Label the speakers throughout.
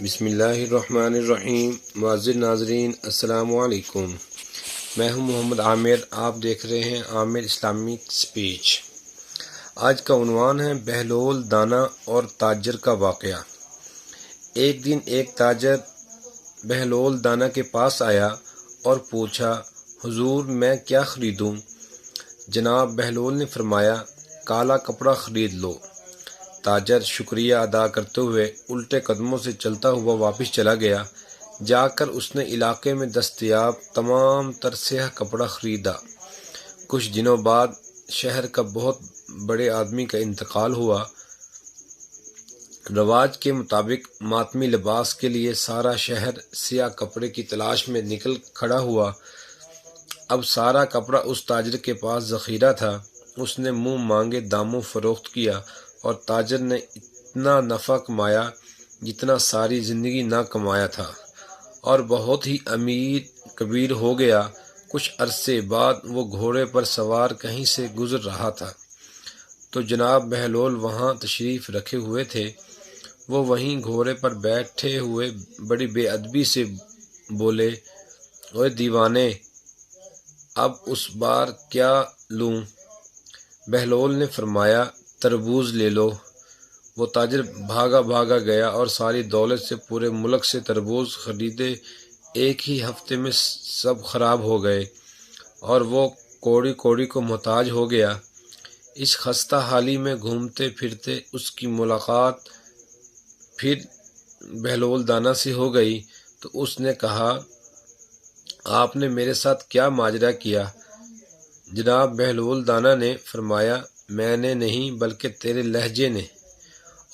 Speaker 1: بسم اللہ الرحمن الرحیم۔ معزز ناظرین السلام علیکم، میں ہوں محمد عامر، آپ دیکھ رہے ہیں عامر اسلامک اسپیچ۔ آج کا عنوان ہے بہلول دانا اور تاجر کا واقعہ۔ ایک دن ایک تاجر بہلول دانا کے پاس آیا اور پوچھا، حضور میں کیا خریدوں؟ جناب بہلول نے فرمایا، کالا کپڑا خرید لو۔ تاجر شکریہ ادا کرتے ہوئے الٹے قدموں سے چلتا ہوا واپس چلا گیا۔ جا کر اس نے علاقے میں دستیاب تمام تر سیاہ کپڑا خریدا۔ کچھ دنوں بعد شہر کا بہت بڑے آدمی کا انتقال ہوا۔ رواج کے مطابق ماتمی لباس کے لیے سارا شہر سیاہ کپڑے کی تلاش میں نکل کھڑا ہوا۔ اب سارا کپڑا اس تاجر کے پاس ذخیرہ تھا۔ اس نے منہ مانگے داموں فروخت کیا اور تاجر نے اتنا نفع کمایا جتنا ساری زندگی نہ کمایا تھا، اور بہت ہی امیر کبیر ہو گیا۔ کچھ عرصے بعد وہ گھوڑے پر سوار کہیں سے گزر رہا تھا تو جناب بہلول وہاں تشریف رکھے ہوئے تھے۔ وہ وہیں گھوڑے پر بیٹھے ہوئے بڑی بے ادبی سے بولے، اوے دیوانے، اب اس بار کیا لوں؟ بہلول نے فرمایا، تربوز لے لو۔ وہ تاجر بھاگا گیا اور ساری دولت سے پورے ملک سے تربوز خریدے۔ ایک ہی ہفتے میں سب خراب ہو گئے اور وہ کوڑی کوڑی کو محتاج ہو گیا۔ اس خستہ حالی میں گھومتے پھرتے اس کی ملاقات پھر بہلول دانا سے ہو گئی تو اس نے کہا، آپ نے میرے ساتھ کیا ماجرا کیا؟ جناب بہلول دانا نے فرمایا، میں نے نہیں بلکہ تیرے لہجے نے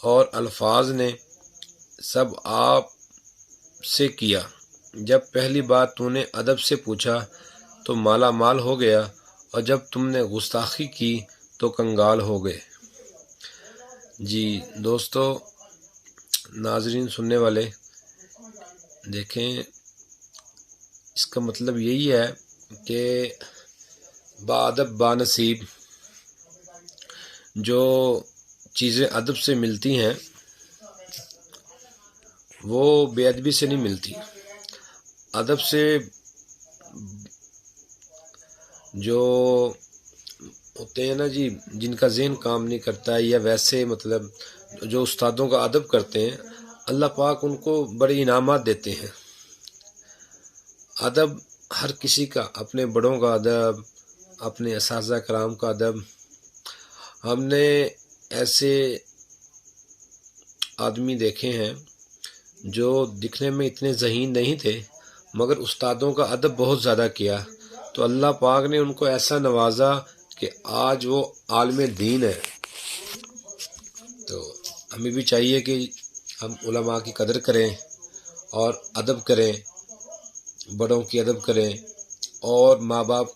Speaker 1: اور الفاظ نے سب آپ سے کیا۔ جب پہلی بار تو نے ادب سے پوچھا تو مالا مال ہو گیا، اور جب تم نے گستاخی کی تو کنگال ہو گئے۔ جی دوستو، ناظرین سننے والے، دیکھیں، اس کا مطلب یہی ہے کہ باادب بانصیب جو چیزیں ادب سے ملتی ہیں وہ بے ادبی سے نہیں ملتی۔ ادب سے جو ہوتے ہیں نا جی، جن کا ذہن کام نہیں کرتا ہے، یا ویسے مطلب جو استادوں کا ادب کرتے ہیں، اللہ پاک ان کو بڑے انعامات دیتے ہیں۔ ادب ہر کسی کا، اپنے بڑوں کا ادب، اپنے اساتذہ کرام کا ادب۔ ہم نے ایسے آدمی دیکھے ہیں جو دکھنے میں اتنے ذہین نہیں تھے مگر استادوں کا ادب بہت زیادہ کیا، تو اللہ پاک نے ان کو ایسا نوازا کہ آج وہ عالم دین ہے۔ تو ہمیں بھی چاہیے کہ ہم علماء کی قدر کریں اور ادب کریں، بڑوں کی ادب کریں، اور ماں باپ کا